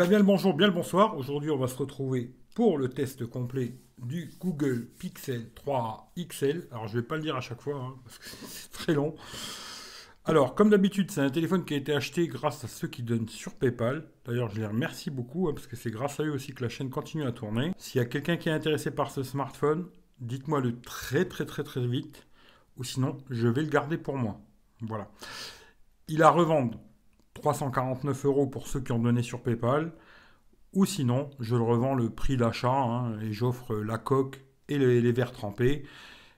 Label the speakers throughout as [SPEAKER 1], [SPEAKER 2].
[SPEAKER 1] Bien le bonjour, bien le bonsoir. Aujourd'hui, on va se retrouver pour le test complet du Google Pixel 3 XL. Alors, je vais pas le dire à chaque fois, hein, parce que c'est très long. Alors, comme d'habitude, c'est un téléphone qui a été acheté grâce à ceux qui donnent sur PayPal. D'ailleurs, je les remercie beaucoup, hein, parce que c'est grâce à eux aussi que la chaîne continue à tourner. S'il y a quelqu'un qui est intéressé par ce smartphone, dites-moi le très vite, ou sinon, je vais le garder pour moi. Voilà. Il a revendre 349 € pour ceux qui ont donné sur PayPal. Ou sinon, je le revends le prix d'achat, hein, et j'offre la coque et les verres trempés.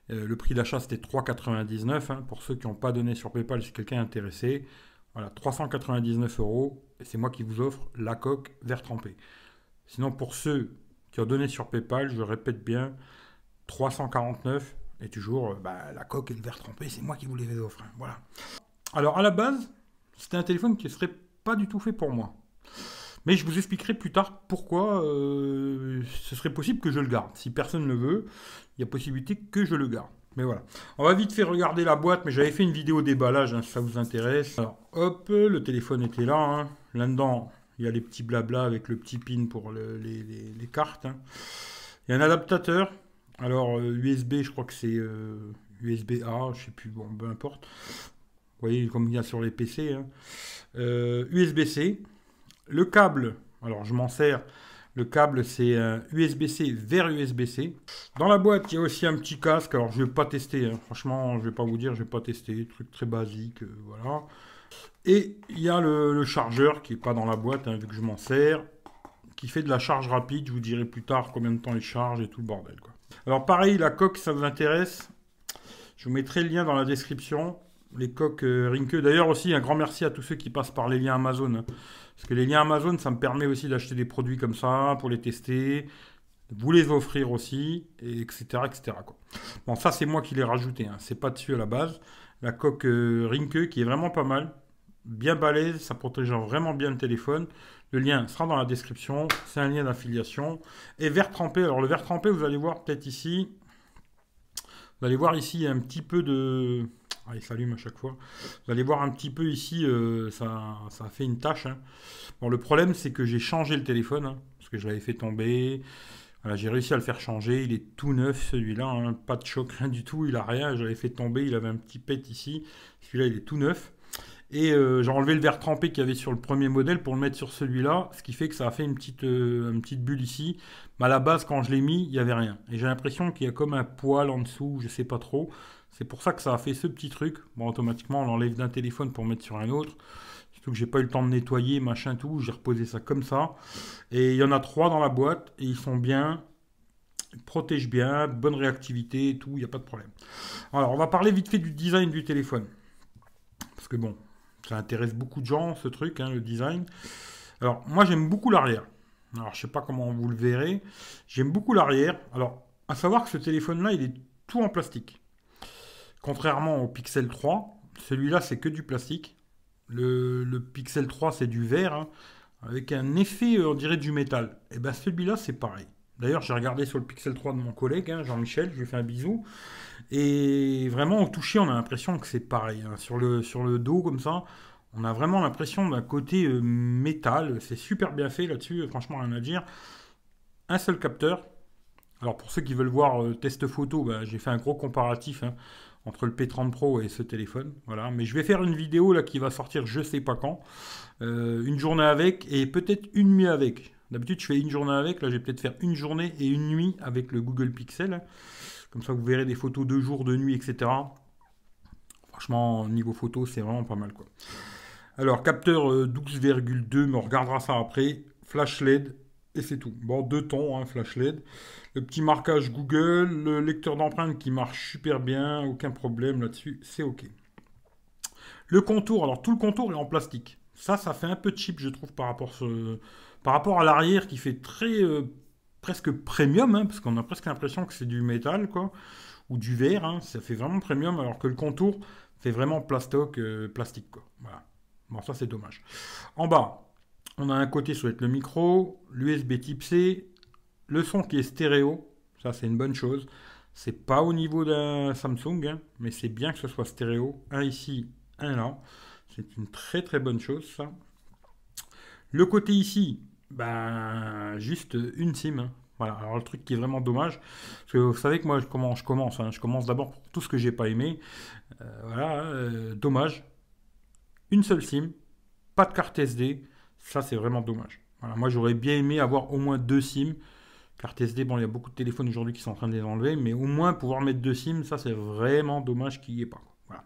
[SPEAKER 1] Le prix d'achat, c'était 3,99 €, hein, pour ceux qui n'ont pas donné sur PayPal, si quelqu'un est intéressé. Voilà, 399 €, et c'est moi qui vous offre la coque, verres trempés. Sinon, pour ceux qui ont donné sur PayPal, je répète bien, 349 €, et toujours la coque et le verre trempé, c'est moi qui vous les offre. Hein, voilà. Alors, à la base, c'était un téléphone qui ne serait pas du tout fait pour moi. Mais je vous expliquerai plus tard pourquoi ce serait possible que je le garde. Si personne ne le veut, il y a possibilité que je le garde. Mais voilà. On va vite fait regarder la boîte, mais j'avais fait une vidéo déballage, hein, si ça vous intéresse. Alors, hop, le téléphone était là. Hein. Là-dedans, il y a les petits blabla avec le petit pin pour les cartes. Hein. Il y a un adaptateur. Alors, USB, je crois que c'est USB-A, je sais plus, bon, peu importe. Vous voyez, comme il y a sur les PC. Hein. USB-C. Le câble, alors je m'en sers, le câble c'est un USB-C vers USB-C. Dans la boîte, il y a aussi un petit casque, alors je ne vais pas tester, hein. Franchement, je ne vais pas vous dire, je ne vais pas tester, truc très basique, voilà. Et il y a le chargeur qui n'est pas dans la boîte, hein, vu que je m'en sers, qui fait de la charge rapide, je vous dirai plus tard combien de temps il charge et tout le bordel, quoi. Alors pareil, la coque, ça vous intéresse, je vous mettrai le lien dans la description. Les coques Rinke. D'ailleurs aussi, un grand merci à tous ceux qui passent par les liens Amazon. Hein. Parce que les liens Amazon, ça me permet aussi d'acheter des produits comme ça, pour les tester, vous les offrir aussi, et etc. Quoi. Bon, ça, c'est moi qui l'ai rajouté. Hein. C'est pas dessus à la base. La coque Rinke, qui est vraiment pas mal. Bien balèze, ça protège vraiment bien le téléphone. Le lien sera dans la description. C'est un lien d'affiliation. Et verre trempé. Alors, le verre trempé, vous allez voir peut-être ici. Vous allez voir ici un petit peu de... Ah, il s'allume à chaque fois. Vous allez voir un petit peu ici, ça a fait une tache. Hein. Bon, le problème, c'est que j'ai changé le téléphone, hein, parce que je l'avais fait tomber. Voilà, j'ai réussi à le faire changer. Il est tout neuf, celui-là. Hein, pas de choc, rien du tout. Il a rien. Je l'avais fait tomber. Il avait un petit pet ici. Celui-là, il est tout neuf. Et j'ai enlevé le verre trempé qu'il y avait sur le premier modèle pour le mettre sur celui-là, ce qui fait que ça a fait une petite bulle ici. Mais à la base, quand je l'ai mis, il n'y avait rien. Et j'ai l'impression qu'il y a comme un poil en dessous, je ne sais pas trop. C'est pour ça que ça a fait ce petit truc. Bon, automatiquement, on l'enlève d'un téléphone pour mettre sur un autre. Surtout que j'ai pas eu le temps de nettoyer, machin, tout. J'ai reposé ça comme ça. Et il y en a 3 dans la boîte, et ils sont bien, ils protègent bien, bonne réactivité et tout, il n'y a pas de problème. Alors, on va parler vite fait du design du téléphone. Parce que bon, ça intéresse beaucoup de gens, ce truc, hein, le design. Alors, moi, j'aime beaucoup l'arrière. Alors, je sais pas comment vous le verrez. J'aime beaucoup l'arrière. Alors, à savoir que ce téléphone-là, il est tout en plastique. Contrairement au Pixel 3, celui-là, c'est que du plastique. Le Pixel 3, c'est du verre, hein, avec un effet, on dirait, du métal. Et bien, celui-là, c'est pareil. D'ailleurs, j'ai regardé sur le Pixel 3 de mon collègue, hein, Jean-Michel, je lui ai fait un bisou. Et vraiment, au toucher, on a l'impression que c'est pareil. Hein. Sur le dos, comme ça, on a vraiment l'impression d'un côté métal. C'est super bien fait là-dessus, franchement, rien à dire. Un seul capteur. Alors, pour ceux qui veulent voir test photo, j'ai fait un gros comparatif, hein, entre le P30 Pro et ce téléphone. Voilà. Mais je vais faire une vidéo là qui va sortir je sais pas quand. Une journée avec et peut-être une nuit avec. D'habitude, je fais une journée avec. Là, je vais peut-être faire une journée et une nuit avec le Google Pixel. Hein. Comme ça, vous verrez des photos de jour, de nuit, etc. Franchement, niveau photo, c'est vraiment pas mal, quoi. Alors, capteur 12,2, mais on regardera ça après. Flash LED, et c'est tout. Bon, 2 tons, hein, flash LED. Le petit marquage Google, le lecteur d'empreintes qui marche super bien, aucun problème là-dessus, c'est OK. Le contour, alors tout le contour est en plastique. Ça fait un peu cheap, je trouve, par rapport à l'arrière qui fait très... presque premium, hein, parce qu'on a presque l'impression que c'est du métal, quoi, ou du verre, hein, ça fait vraiment premium, alors que le contour fait vraiment plastique, quoi. Voilà. Bon, ça c'est dommage. En bas, on a un côté sur le micro, l'USB type C, le son qui est stéréo, ça c'est une bonne chose. C'est pas au niveau d'un Samsung, hein, mais c'est bien que ce soit stéréo. Un ici, un là. C'est une très très bonne chose, ça. Le côté ici, Ben, juste une SIM, hein. Voilà, alors le truc qui est vraiment dommage, parce que vous savez que moi, comment je commence, hein. Je commence d'abord pour tout ce que j'ai pas aimé. Voilà, dommage. Une seule SIM, pas de carte SD, ça c'est vraiment dommage. Voilà, moi j'aurais bien aimé avoir au moins deux SIM. Carte SD, bon, il y a beaucoup de téléphones aujourd'hui qui sont en train de les enlever, mais au moins pouvoir mettre deux SIM, ça c'est vraiment dommage qu'il n'y ait pas. Voilà.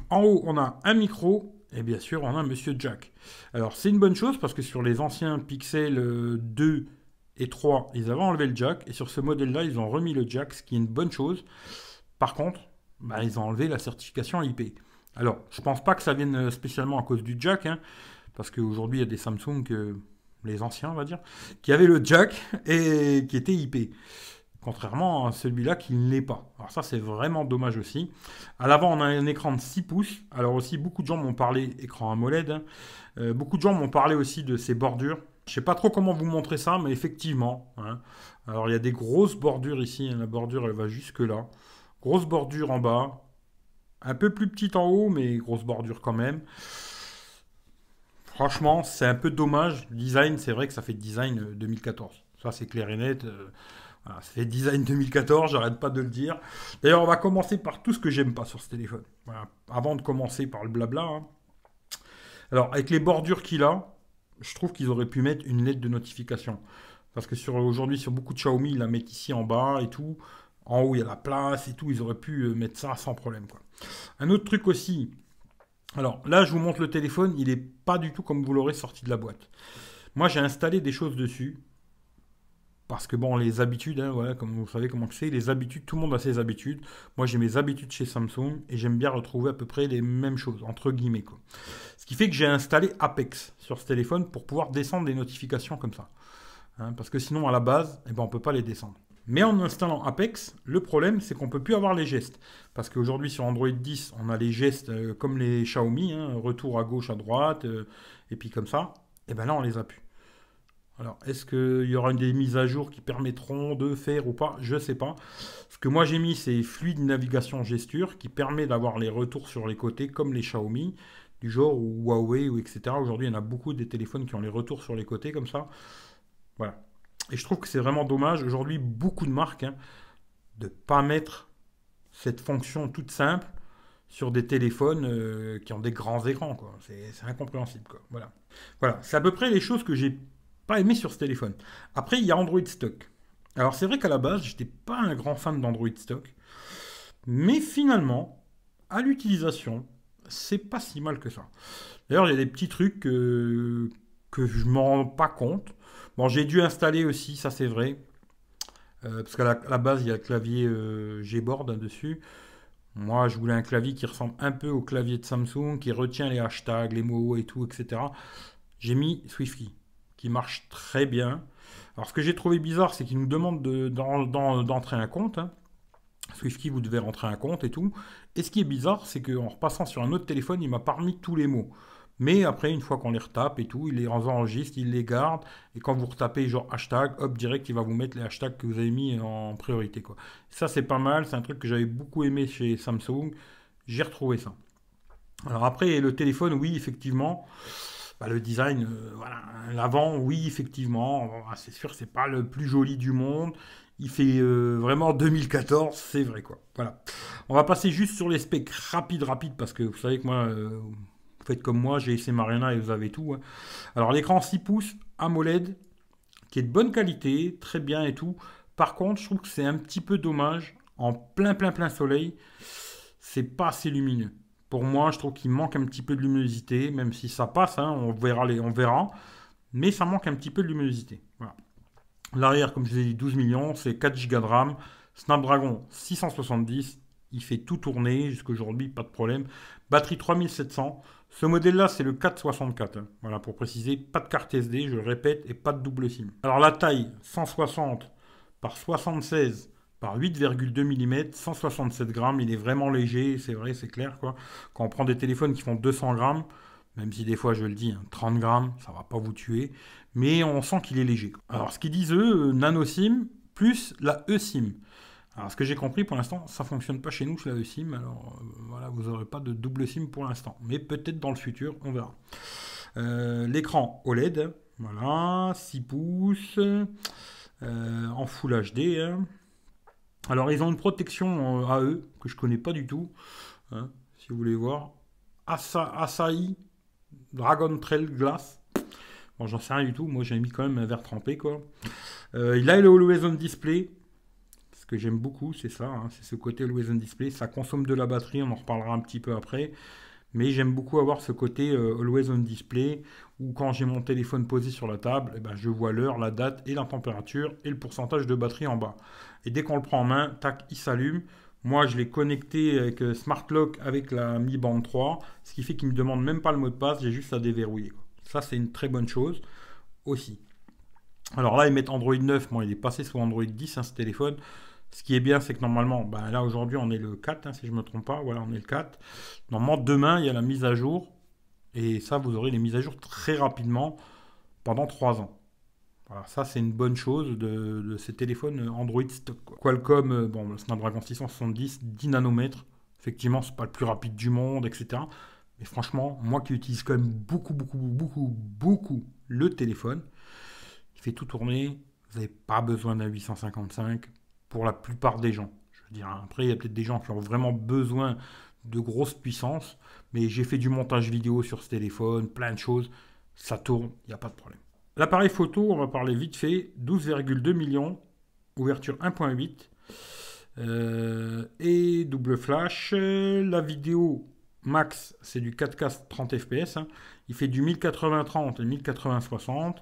[SPEAKER 1] En haut, on a un micro, et bien sûr, on a Monsieur Jack. Alors, c'est une bonne chose parce que sur les anciens Pixel 2 et 3, ils avaient enlevé le jack, et sur ce modèle-là, ils ont remis le jack, ce qui est une bonne chose. Par contre, bah, ils ont enlevé la certification IP. Alors, je pense pas que ça vienne spécialement à cause du jack, hein, parce qu'aujourd'hui, il y a des Samsung, les anciens, on va dire, qui avaient le jack et qui étaient IP. Contrairement à celui-là qui ne l'est pas. Alors ça, c'est vraiment dommage aussi. À l'avant, on a un écran de 6 pouces. Alors aussi, beaucoup de gens m'ont parlé, écran AMOLED, hein. Beaucoup de gens m'ont parlé aussi de ces bordures. Je sais pas trop comment vous montrer ça, mais effectivement, hein. Alors il y a des grosses bordures ici, hein. La bordure, elle va jusque là. Grosse bordure en bas. Un peu plus petite en haut, mais grosse bordure quand même. Franchement, c'est un peu dommage. Le design, c'est vrai que ça fait design 2014. Ça, c'est clair et net. Voilà, ça fait design 2014, j'arrête pas de le dire. D'ailleurs, on va commencer par tout ce que j'aime pas sur ce téléphone. Voilà, avant de commencer par le blabla, hein. Alors, avec les bordures qu'il a, je trouve qu'ils auraient pu mettre une lettre de notification. Parce que aujourd'hui, sur beaucoup de Xiaomi, ils la mettent ici en bas et tout. En haut, il y a la place et tout. Ils auraient pu mettre ça sans problème, quoi. Un autre truc aussi. Alors là, je vous montre le téléphone. Il est pas du tout comme vous l'aurez sorti de la boîte. Moi, j'ai installé des choses dessus. Parce que bon, les habitudes, hein, voilà, comme vous savez comment c'est, les habitudes, tout le monde a ses habitudes. Moi, j'ai mes habitudes chez Samsung et j'aime bien retrouver à peu près les mêmes choses, entre guillemets, quoi. Ce qui fait que j'ai installé Apex sur ce téléphone pour pouvoir descendre les notifications comme ça. Hein, parce que sinon, à la base, eh ben, on ne peut pas les descendre. Mais en installant Apex, le problème, c'est qu'on ne peut plus avoir les gestes. Parce qu'aujourd'hui, sur Android 10, on a les gestes comme les Xiaomi, hein, retour à gauche, à droite, et puis comme ça. Et ben là, on les a plus. Alors, est-ce qu'il y aura des mises à jour qui permettront de faire ou pas? Je ne sais pas. Ce que moi j'ai mis, c'est fluide navigation gesture qui permet d'avoir les retours sur les côtés comme les Xiaomi, du genre ou Huawei ou etc. Aujourd'hui, il y en a beaucoup des téléphones qui ont les retours sur les côtés comme ça. Voilà. Et je trouve que c'est vraiment dommage. Aujourd'hui, beaucoup de marques, hein, de ne pas mettre cette fonction toute simple sur des téléphones qui ont des grands écrans, quoi. C'est incompréhensible, quoi. Voilà. Voilà. C'est à peu près les choses que j'ai pas aimé sur ce téléphone. Après, il y a Android Stock. Alors, c'est vrai qu'à la base, j'étais pas un grand fan d'Android Stock. Mais finalement, à l'utilisation, c'est pas si mal que ça. D'ailleurs, il y a des petits trucs que je m'en rends pas compte. Bon, j'ai dû installer aussi, ça c'est vrai. Parce qu'à la base, il y a le clavier Gboard dessus. Moi, je voulais un clavier qui ressemble un peu au clavier de Samsung, qui retient les hashtags, les mots et tout, etc. J'ai mis SwiftKey, qui marche très bien. Alors, ce que j'ai trouvé bizarre, c'est qu'il nous demande d'entrer un compte, hein. SwiftKey, vous devez rentrer un compte et tout. Et ce qui est bizarre, c'est qu'en repassant sur un autre téléphone, il m'a pas remis tous les mots. Mais après, une fois qu'on les retape et tout, il les enregistre, il les garde. Et quand vous retapez genre hashtag, hop, direct, il va vous mettre les hashtags que vous avez mis en priorité, quoi. Ça, c'est pas mal. C'est un truc que j'avais beaucoup aimé chez Samsung. J'ai retrouvé ça. Alors après, le téléphone, oui, effectivement. Bah, le design, voilà. L'avant, oui, effectivement. Bon, bah, c'est sûr, c'est pas le plus joli du monde. Il fait vraiment 2014, c'est vrai, quoi. Voilà. On va passer juste sur les specs rapide, parce que vous savez que moi, vous faites comme moi, j'ai essayé Mariana et vous avez tout, hein. Alors l'écran 6 pouces, AMOLED, qui est de bonne qualité, très bien et tout. Par contre, je trouve que c'est un petit peu dommage, en plein soleil, c'est pas assez lumineux. Pour moi, je trouve qu'il manque un petit peu de luminosité, même si ça passe, hein, on verra, mais ça manque un petit peu de luminosité. Voilà. L'arrière, comme je vous ai dit, 12 millions, c'est 4 Go de RAM, Snapdragon 670, il fait tout tourner, jusqu'aujourd'hui, pas de problème. Batterie 3700, ce modèle-là, c'est le 464, hein. Voilà, pour préciser, pas de carte SD, je le répète, et pas de double SIM. Alors la taille, 160 par 76 par 8,2 mm, 167 grammes, il est vraiment léger, c'est vrai, c'est clair, quoi. Quand on prend des téléphones qui font 200 grammes, même si des fois je le dis, hein, 30 grammes, ça va pas vous tuer, mais on sent qu'il est léger. Alors ce qu'ils disent eux, nano SIM plus la eSIM. Alors ce que j'ai compris pour l'instant, ça fonctionne pas chez nous, la eSIM, alors voilà, vous n'aurez pas de double SIM pour l'instant, mais peut-être dans le futur, on verra. L'écran OLED, Voilà, 6 pouces, en Full HD. Hein. Alors, ils ont une protection AE que je connais pas du tout, hein, si vous voulez voir. Asahi Dragon Trail Glass. Bon, j'en sais rien du tout. Moi, j'ai mis quand même un verre trempé, quoi. Il a le Always On Display. Ce que j'aime beaucoup, c'est ça. Hein, c'est ce côté Always On Display. Ça consomme de la batterie. On en reparlera un petit peu après. Mais j'aime beaucoup avoir ce côté Always On Display où quand j'ai mon téléphone posé sur la table, eh ben, je vois l'heure, la date et la température et le pourcentage de batterie en bas. Et dès qu'on le prend en main, tac, il s'allume. Moi, je l'ai connecté avec Smart Lock avec la Mi Band 3, ce qui fait qu'il ne me demande même pas le mot de passe, j'ai juste à déverrouiller. Ça, c'est une très bonne chose aussi. Alors là, ils mettent Android 9, moi, il est passé sous Android 10, hein, ce téléphone. Ce qui est bien, c'est que normalement, ben là aujourd'hui, on est le 4, hein, si je ne me trompe pas. Voilà, on est le 4. Normalement, demain, il y a la mise à jour. Et ça, vous aurez les mises à jour très rapidement pendant 3 ans. Voilà, ça, c'est une bonne chose de ces téléphones Android stock, quoi. Qualcomm, bon, le Snapdragon 670, 10 nanomètres. Effectivement, c'est pas le plus rapide du monde, etc. Mais franchement, moi qui utilise quand même beaucoup le téléphone, il fait tout tourner. Vous n'avez pas besoin d'un 855 pour la plupart des gens. Je veux dire, après, il y a peut-être des gens qui ont vraiment besoin de grosse puissance, mais j'ai fait du montage vidéo sur ce téléphone, plein de choses. Ça tourne, il n'y a pas de problème. L'appareil photo, on va parler vite fait, 12,2 millions, ouverture 1.8 et double flash. La vidéo max, c'est du 4K 30 fps, hein. Il fait du 1080-30 et 1080-60.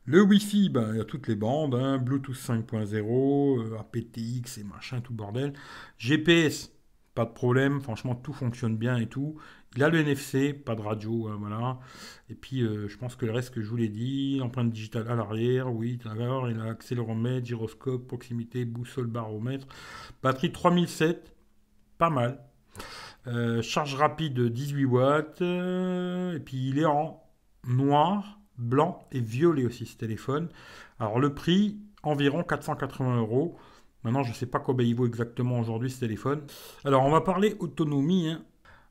[SPEAKER 1] Le Wi-Fi, ben, il y a toutes les bandes, hein, Bluetooth 5.0, aptX et machin, tout bordel. GPS, pas de problème, franchement tout fonctionne bien et tout. Il a le NFC, pas de radio, voilà. Et puis je pense que le reste que je vous l'ai dit, empreinte digitale à l'arrière, oui, d'accord. Il a accéléromètre, gyroscope, proximité, boussole, baromètre. Batterie 3007, pas mal. Charge rapide 18 watts. Et puis il est en noir, blanc et violet aussi ce téléphone. Alors le prix, environ 480 euros. Maintenant, je ne sais pas combien il vaut exactement aujourd'hui ce téléphone. Alors on va parler autonomie, hein.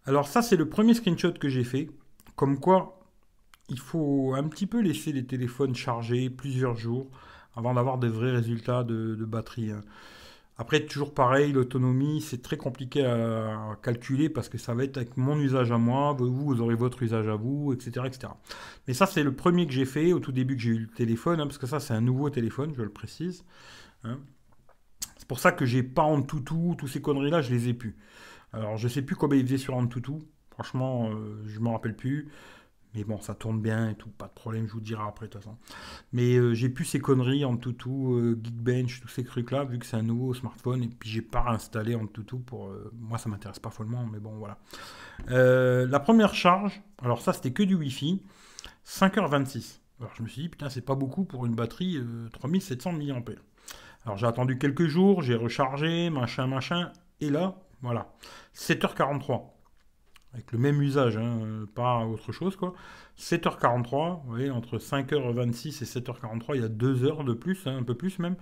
[SPEAKER 1] Alors ça, c'est le premier screenshot que j'ai fait. Comme quoi, il faut un petit peu laisser les téléphones chargés plusieurs jours avant d'avoir des vrais résultats de batterie, hein. Après, toujours pareil, l'autonomie, c'est très compliqué à calculer parce que ça va être avec mon usage à moi, vous aurez votre usage à vous, etc., etc. Mais ça, c'est le premier que j'ai fait au tout début que j'ai eu le téléphone, hein, parce que ça, c'est un nouveau téléphone, je le précise, hein. C'est pour ça que j'ai pas AnTuTu, tous ces conneries-là, je les ai plus. Alors, je sais plus combien il faisait sur AnTuTu, franchement, je me rappelle plus. Mais bon, ça tourne bien et tout, pas de problème, je vous dirai après de toute façon. Mais j'ai plus ces conneries AnTuTu, Geekbench, tous ces trucs-là, vu que c'est un nouveau smartphone, et puis j'ai pas réinstallé AnTuTu pour... moi, ça m'intéresse pas follement, mais bon, voilà. La première charge, alors ça, c'était que du Wi-Fi, 5h26. Alors je me suis dit, putain, c'est pas beaucoup pour une batterie 3700 mAh. Alors j'ai attendu quelques jours, j'ai rechargé, machin, et là, voilà, 7h43. Avec le même usage, hein, pas autre chose, quoi. 7h43, vous voyez, entre 5h26 et 7h43, il y a 2 heures de plus, hein, un peu plus même.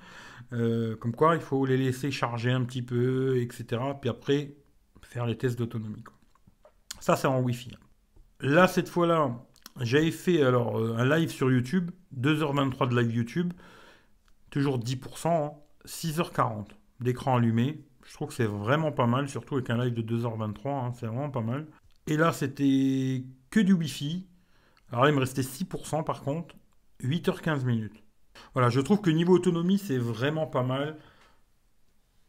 [SPEAKER 1] Comme quoi, il faut les laisser charger un petit peu, etc. Puis après, faire les tests d'autonomie, quoi. Ça, c'est en Wi-Fi, hein. Là, cette fois-là, j'avais fait alors un live sur YouTube, 2h23 de live YouTube, toujours 10%, hein, 6h40 d'écran allumé. Je trouve que c'est vraiment pas mal, surtout avec un live de 2h23, hein, c'est vraiment pas mal. Et là, c'était que du Wi-Fi. Alors là, il me restait 6% par contre, 8h15 minutes. Voilà, je trouve que niveau autonomie, c'est vraiment pas mal.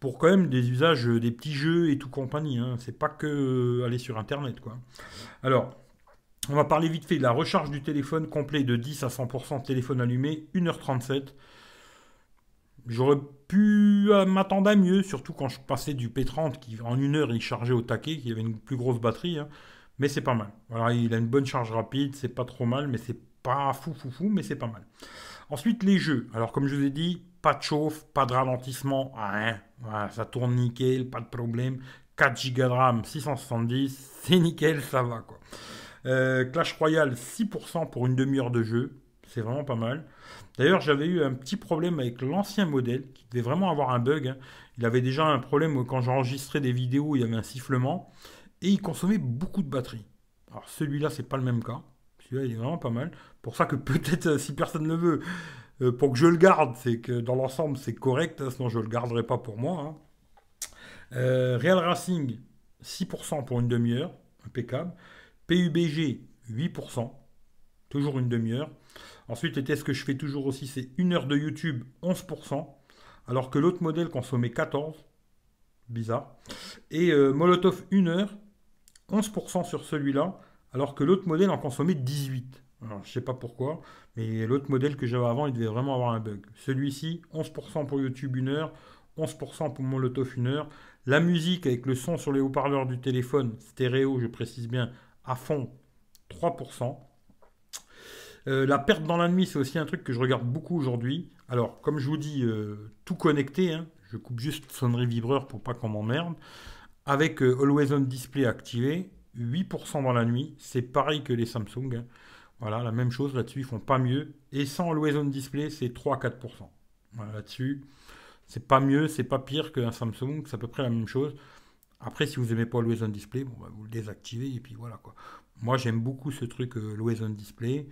[SPEAKER 1] Pour quand même des usages, des petits jeux et tout compagnie, hein. C'est pas que aller sur Internet, quoi. Alors, on va parler vite fait de la recharge du téléphone complet de 10 à 100%, téléphone allumé, 1h37. J'aurais pu m'attendre à mieux, surtout quand je passais du P30 qui en 1 heure il chargeait au taquet, qui avait une plus grosse batterie, hein. Mais c'est pas mal. Voilà, il a une bonne charge rapide, c'est pas trop mal, mais c'est pas fou, mais c'est pas mal. Ensuite, les jeux. Alors, comme je vous ai dit, pas de chauffe, pas de ralentissement, rien. Voilà, ça tourne nickel, pas de problème. 4 Go de RAM, 670, c'est nickel, ça va, quoi. Clash Royale, 6% pour une demi-heure de jeu, c'est vraiment pas mal. D'ailleurs, j'avais eu un petit problème avec l'ancien modèle, qui devait vraiment avoir un bug, hein. Il avait déjà un problème quand j'enregistrais des vidéos, il y avait un sifflement, et il consommait beaucoup de batterie. Alors celui-là, c'est pas le même cas. Celui-là, il est vraiment pas mal. Pour ça que peut-être, si personne ne le veut, pour que je le garde, c'est que dans l'ensemble, c'est correct, hein, sinon je ne le garderai pas pour moi, hein. Real Racing, 6% pour une demi-heure, impeccable. PUBG, 8%, toujours une demi-heure. Ensuite, les tests que je fais toujours aussi, c'est une heure de YouTube, 11%, alors que l'autre modèle consommait 14%. Bizarre. Et Molotov 1 heure, 11% sur celui-là, alors que l'autre modèle en consommait 18%. Alors, je sais pas pourquoi, mais l'autre modèle que j'avais avant, il devait vraiment avoir un bug. Celui-ci, 11% pour YouTube 1 heure, 11% pour Molotov 1 heure. La musique avec le son sur les haut-parleurs du téléphone, stéréo, je précise bien, à fond, 3%. La perte dans la nuit, c'est aussi un truc que je regarde beaucoup aujourd'hui. Alors, comme je vous dis, tout connecté, hein, je coupe juste sonnerie vibreur pour pas qu'on m'emmerde. Avec Always On Display activé, 8% dans la nuit. C'est pareil que les Samsung, hein. Voilà, la même chose là-dessus, ils font pas mieux. Et sans Always On Display, c'est 3-4%. Voilà, là-dessus, c'est pas mieux, c'est pas pire qu'un Samsung, c'est à peu près la même chose. Après, si vous aimez pas Always On Display, bon, bah, vous le désactivez et puis voilà quoi. Moi, j'aime beaucoup ce truc Always On Display.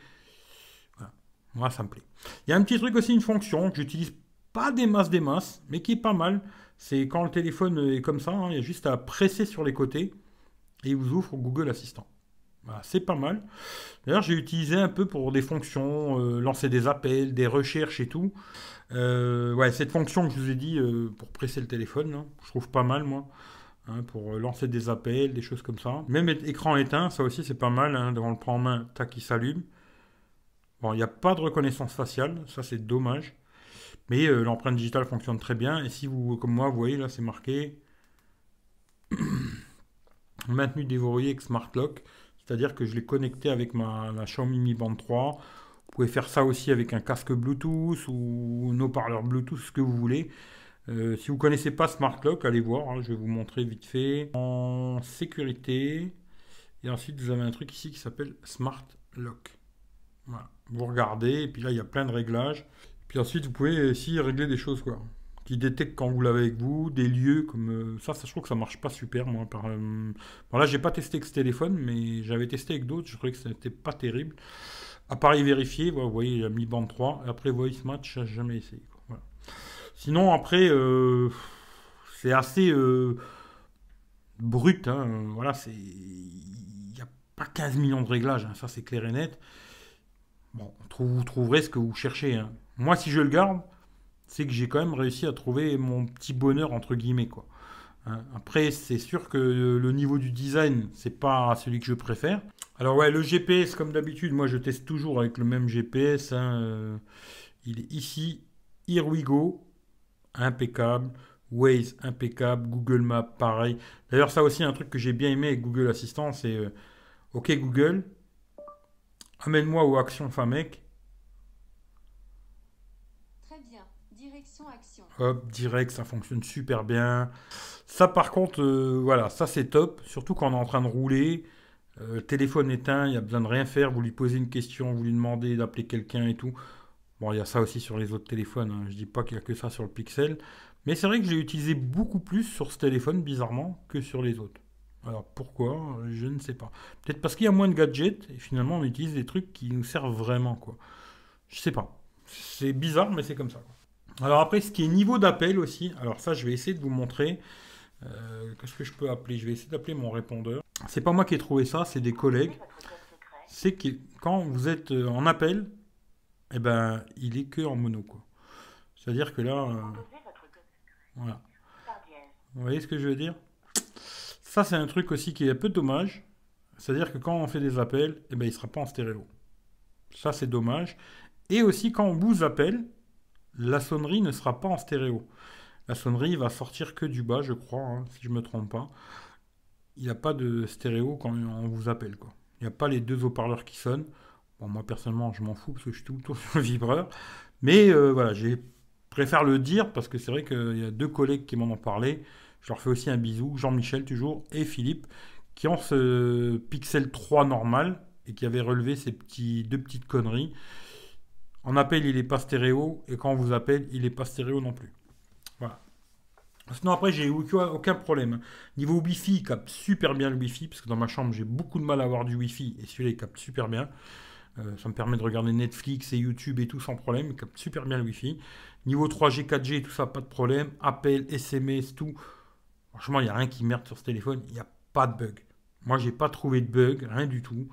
[SPEAKER 1] Voilà. Moi, ça me plaît. Il y a un petit truc aussi, une fonction que j'utilise pas des masses, mais qui est pas mal. C'est quand le téléphone est comme ça, hein, il y a juste à presser sur les côtés et il vous ouvre Google Assistant. Voilà, c'est pas mal. D'ailleurs, j'ai utilisé un peu pour des fonctions, lancer des appels, des recherches et tout. Ouais, cette fonction que je vous ai dit pour presser le téléphone, là, je trouve pas mal, moi. Hein, pour lancer des appels, des choses comme ça. Même écran éteint, ça aussi c'est pas mal. Hein, on le prend en main, tac, il s'allume. Bon, il n'y a pas de reconnaissance faciale, ça c'est dommage. Mais l'empreinte digitale fonctionne très bien. Et si vous, comme moi, vous voyez là, c'est marqué maintenu déverrouillé avec Smart Lock. C'est-à-dire que je l'ai connecté avec la Xiaomi Mi Band 3. Vous pouvez faire ça aussi avec un casque Bluetooth ou un haut-parleur Bluetooth, ce que vous voulez. Si vous ne connaissez pas Smart Lock, allez voir, hein, je vais vous montrer vite fait. En sécurité. Et ensuite, vous avez un truc ici qui s'appelle Smart Lock. Voilà. Vous regardez, et puis là, il y a plein de réglages. Puis ensuite, vous pouvez ici régler des choses, quoi. Qui détectent quand vous l'avez avec vous, des lieux comme ça, je trouve que ça marche pas super, moi. Bon, là, j'ai pas testé avec ce téléphone, mais j'avais testé avec d'autres, je trouvais que c'était pas terrible. Appareil vérifié, voilà, vous voyez, il a mis bande 3. Et après, Voice Match, j'ai jamais essayé, quoi. Voilà. Sinon, après, c'est assez brut, hein. Voilà, il n'y a pas 15 millions de réglages, hein, ça c'est clair et net. Bon, vous trouverez ce que vous cherchez, hein. Moi, si je le garde, c'est que j'ai quand même réussi à trouver mon petit bonheur, entre guillemets, quoi. Hein. Après, c'est sûr que le niveau du design, c'est pas celui que je préfère. Alors ouais, le GPS, comme d'habitude, moi je teste toujours avec le même GPS, hein, il est ici, Here We Go, impeccable. Waze, impeccable. Google Maps, pareil. D'ailleurs, ça aussi, un truc que j'ai bien aimé avec Google Assistant, c'est OK Google, amène-moi aux actions Famec.
[SPEAKER 2] Très bien. Direction action.
[SPEAKER 1] Hop, direct, ça fonctionne super bien. Ça, par contre, voilà, ça c'est top. Surtout quand on est en train de rouler. Téléphone éteint, il n'y a besoin de rien faire. Vous lui posez une question, vous lui demandez d'appeler quelqu'un et tout. Bon, il y a ça aussi sur les autres téléphones, hein. Je dis pas qu'il y a que ça sur le Pixel. Mais c'est vrai que j'ai utilisé beaucoup plus sur ce téléphone, bizarrement, que sur les autres. Alors pourquoi? Je ne sais pas. Peut-être parce qu'il y a moins de gadgets et finalement on utilise des trucs qui nous servent vraiment, quoi. Je sais pas. C'est bizarre, mais c'est comme ça, quoi. Alors après, ce qui est niveau d'appel aussi, alors ça je vais essayer de vous montrer. Qu'est-ce que je peux appeler? Je vais essayer d'appeler mon répondeur. C'est pas moi qui ai trouvé ça, c'est des collègues. C'est que quand vous êtes en appel, eh ben, il est que en mono, quoi. C'est-à-dire que là, voilà. Vous voyez ce que je veux dire? Ça, c'est un truc aussi qui est un peu dommage. C'est-à-dire que quand on fait des appels, eh ben, il ne sera pas en stéréo. Ça, c'est dommage. Et aussi, quand on vous appelle, la sonnerie ne sera pas en stéréo. La sonnerie va sortir que du bas, je crois, hein, si je ne me trompe pas. Il n'y a pas de stéréo quand on vous appelle, quoi. Il n'y a pas les deux haut-parleurs qui sonnent. Bon, moi, personnellement, je m'en fous parce que je suis tout le temps sur le vibreur. Mais voilà, je préfère le dire parce que c'est vrai qu'il y a deux collègues qui m'en ont parlé. Je leur fais aussi un bisou, Jean-Michel toujours et Philippe, qui ont ce Pixel 3 normal et qui avaient relevé ces deux petites conneries. En appel, il n'est pas stéréo et quand on vous appelle, il n'est pas stéréo non plus. Voilà. Sinon, après, j'ai aucun problème. Niveau Wi-Fi, il capte super bien le Wi-Fi, parce que dans ma chambre, j'ai beaucoup de mal à avoir du Wi-Fi, et celui-là, il capte super bien. Ça me permet de regarder Netflix et YouTube et tout sans problème. Il capte super bien le Wi-Fi. Niveau 3G, 4G, tout ça, pas de problème. Appel, SMS, tout. Franchement, il n'y a rien qui merde sur ce téléphone. Il n'y a pas de bug. Moi, j'ai pas trouvé de bug, rien du tout.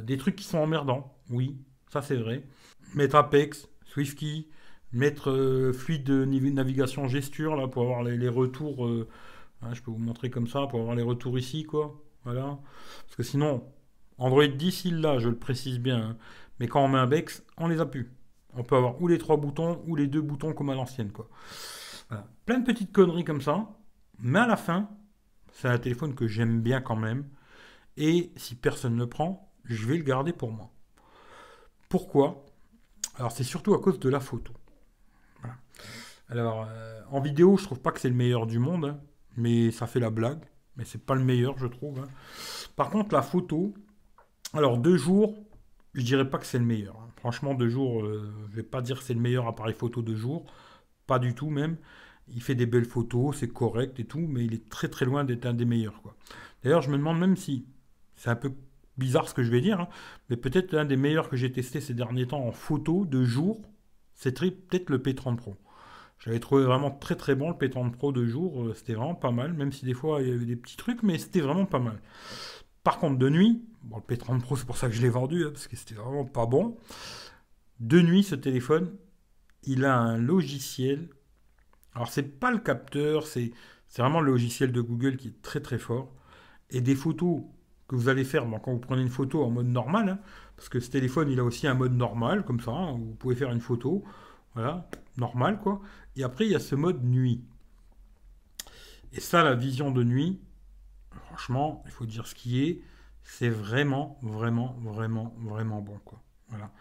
[SPEAKER 1] Des trucs qui sont emmerdants, oui, ça c'est vrai. Mettre Apex, SwiftKey, mettre fluide de navigation gesture là pour avoir les retours. Hein, je peux vous montrer comme ça pour avoir les retours ici, quoi. Voilà. Parce que sinon, Android 10, il l'a, je le précise bien, hein. Mais quand on met un Bex, on les a plus. On peut avoir ou les trois boutons ou les deux boutons comme à l'ancienne, quoi. Voilà. Plein de petites conneries comme ça. Mais à la fin, c'est un téléphone que j'aime bien quand même. Et si personne ne le prend, je vais le garder pour moi. Pourquoi? Alors c'est surtout à cause de la photo. Voilà. Alors en vidéo, je trouve pas que c'est le meilleur du monde, hein, mais ça fait la blague. Mais c'est pas le meilleur, je trouve, hein. Par contre, la photo, alors 2 jours, je dirais pas que c'est le meilleur, hein. Franchement, 2 jours, je vais pas dire que c'est le meilleur appareil photo 2 jours, pas du tout même. Il fait des belles photos, c'est correct et tout, mais il est très très loin d'être un des meilleurs, quoi. D'ailleurs, je me demande même si c'est un peu bizarre ce que je vais dire, hein, mais peut-être l'un des meilleurs que j'ai testé ces derniers temps en photo de jour, c'est peut-être le P30 Pro. Je l'avais trouvé vraiment très très bon le P30 Pro de jour, c'était vraiment pas mal, même si des fois il y avait des petits trucs, mais c'était vraiment pas mal. Par contre, de nuit, bon, le P30 Pro, c'est pour ça que je l'ai vendu, hein, parce que c'était vraiment pas bon. De nuit, ce téléphone, il a un logiciel. Alors, c'est pas le capteur, c'est vraiment le logiciel de Google qui est très très fort. Et des photos que vous allez faire bon, quand vous prenez une photo en mode normal, hein, parce que ce téléphone, il a aussi un mode normal, comme ça, hein, vous pouvez faire une photo, voilà, normal quoi. Et après, il y a ce mode nuit. Et ça, la vision de nuit, franchement, il faut dire ce qui est, c'est vraiment, vraiment, vraiment, vraiment bon, quoi. Voilà.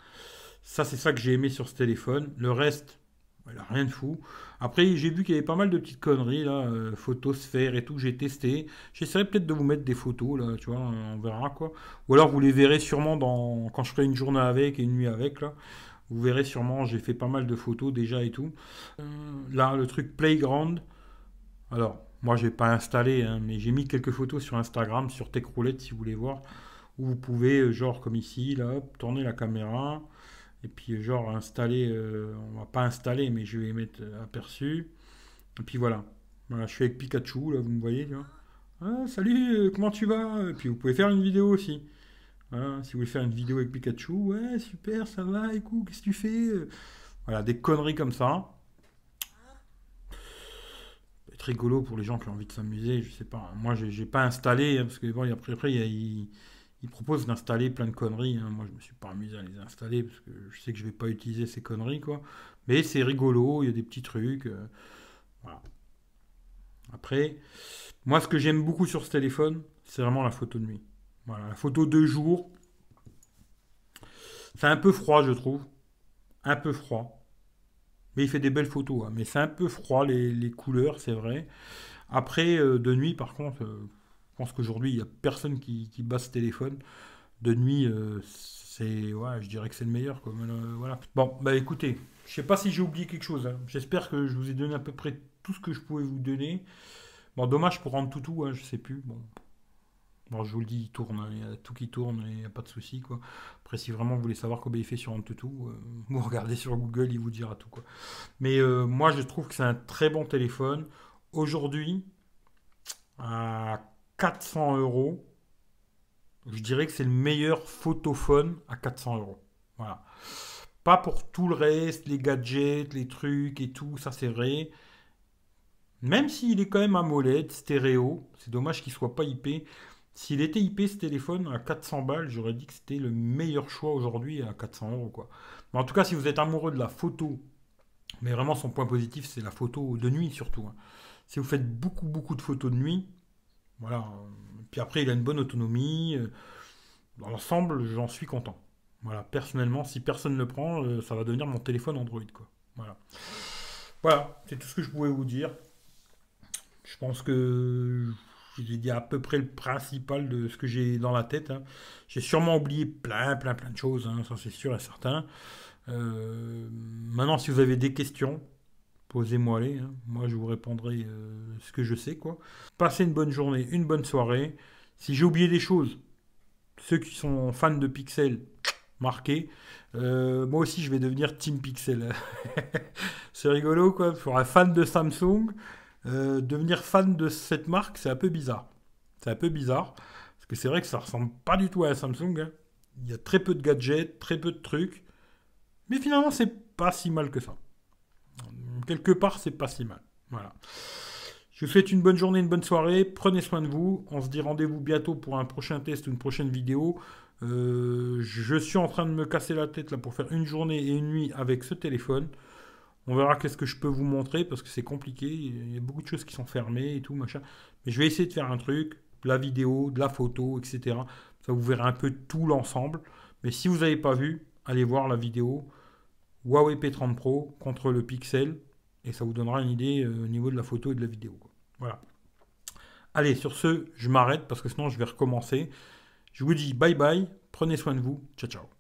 [SPEAKER 1] Ça, c'est ça que j'ai aimé sur ce téléphone. Le reste, voilà, rien de fou. Après, j'ai vu qu'il y avait pas mal de petites conneries, là, photosphère et tout, j'ai testé. J'essaierai peut-être de vous mettre des photos, là, tu vois, on verra, quoi. Ou alors, vous les verrez sûrement quand je ferai une journée avec et une nuit avec, là. Vous verrez sûrement, j'ai fait pas mal de photos déjà et tout. Là, le truc Playground, alors, moi, j'ai pas installé, hein, mais j'ai mis quelques photos sur Instagram, sur Techroulette, si vous voulez voir, où vous pouvez, genre comme ici, là, hop, tourner la caméra, et puis genre installer, on va pas installer, mais je vais mettre aperçu, et puis voilà. Voilà, je suis avec Pikachu, là, vous me voyez, tu vois. Ah, salut, comment tu vas? Et puis vous pouvez faire une vidéo aussi. Voilà, si vous voulez faire une vidéo avec Pikachu, ouais, super, ça va, écoute, qu'est-ce que tu fais? Voilà, des conneries comme ça. Être rigolo pour les gens qui ont envie de s'amuser, je sais pas. Moi, j'ai pas installé, hein, parce que bon, après il propose d'installer plein de conneries, hein. Moi, je me suis pas amusé à les installer, parce que je sais que je vais pas utiliser ces conneries, quoi. Mais c'est rigolo, il y a des petits trucs. Voilà. Après, moi, ce que j'aime beaucoup sur ce téléphone, c'est vraiment la photo de nuit. Voilà, la photo de jour, c'est un peu froid, je trouve. Un peu froid. Mais il fait des belles photos, hein. Mais c'est un peu froid, les couleurs, c'est vrai. Après, de nuit, par contre, je pense qu'aujourd'hui, il n'y a personne qui bat ce téléphone. De nuit, ouais, je dirais que c'est le meilleur, quoi. Mais, voilà. Bon, bah écoutez, je sais pas si j'ai oublié quelque chose, hein. J'espère que je vous ai donné à peu près tout ce que je pouvais vous donner. Bon, dommage pour rendre toutou, hein, je sais plus. Bon, je vous le dis, il tourne, hein. Il y a tout qui tourne, il n'y a pas de souci, quoi. Après, si vraiment vous voulez savoir comment il fait sur AnTuTu, vous regardez sur Google, il vous dira tout, quoi. Mais moi, je trouve que c'est un très bon téléphone. Aujourd'hui, à 400 euros, je dirais que c'est le meilleur photophone à 400 euros. Voilà. Pas pour tout le reste, les gadgets, les trucs et tout, ça c'est vrai. Même s'il est quand même AMOLED, stéréo, c'est dommage qu'il soit pas IP. S'il était IP ce téléphone à 400 balles, j'aurais dit que c'était le meilleur choix aujourd'hui à 400 euros, quoi. Mais en tout cas, si vous êtes amoureux de la photo, mais vraiment son point positif, c'est la photo de nuit surtout, hein. Si vous faites beaucoup beaucoup de photos de nuit, voilà. Puis après, il a une bonne autonomie. Dans l'ensemble, j'en suis content. Voilà. Personnellement, si personne ne le prend, ça va devenir mon téléphone Android, quoi. Voilà. Voilà, c'est tout ce que je pouvais vous dire. Je pense que j'ai dit à peu près le principal de ce que j'ai dans la tête, hein. J'ai sûrement oublié plein de choses, hein, ça c'est sûr et certain. Maintenant, si vous avez des questions, vous Posez-moi les, hein. Moi je vous répondrai ce que je sais, quoi. Passez une bonne journée, une bonne soirée. Si j'ai oublié des choses, ceux qui sont fans de Pixel, marquez. Moi aussi je vais devenir Team Pixel. C'est rigolo, quoi. Pour un fan de Samsung, devenir fan de cette marque, c'est un peu bizarre. C'est un peu bizarre. Parce que c'est vrai que ça ressemble pas du tout à un Samsung, hein. Il y a très peu de gadgets, très peu de trucs. Mais finalement, c'est pas si mal que ça. Quelque part, c'est pas si mal. Voilà. Je vous souhaite une bonne journée, une bonne soirée. Prenez soin de vous. On se dit rendez-vous bientôt pour un prochain test ou une prochaine vidéo. Je suis en train de me casser la tête là pour faire une journée et une nuit avec ce téléphone. On verra qu'est-ce que je peux vous montrer parce que c'est compliqué. Il y a beaucoup de choses qui sont fermées et tout, machin. Mais je vais essayer de faire un truc, de la vidéo, de la photo, etc. Ça vous verrez un peu tout l'ensemble. Mais si vous n'avez pas vu, allez voir la vidéo Huawei P30 Pro contre le Pixel. Et ça vous donnera une idée au niveau de la photo et de la vidéo, quoi. Voilà. Allez, sur ce, je m'arrête parce que sinon je vais recommencer. Je vous dis bye bye, prenez soin de vous, ciao ciao.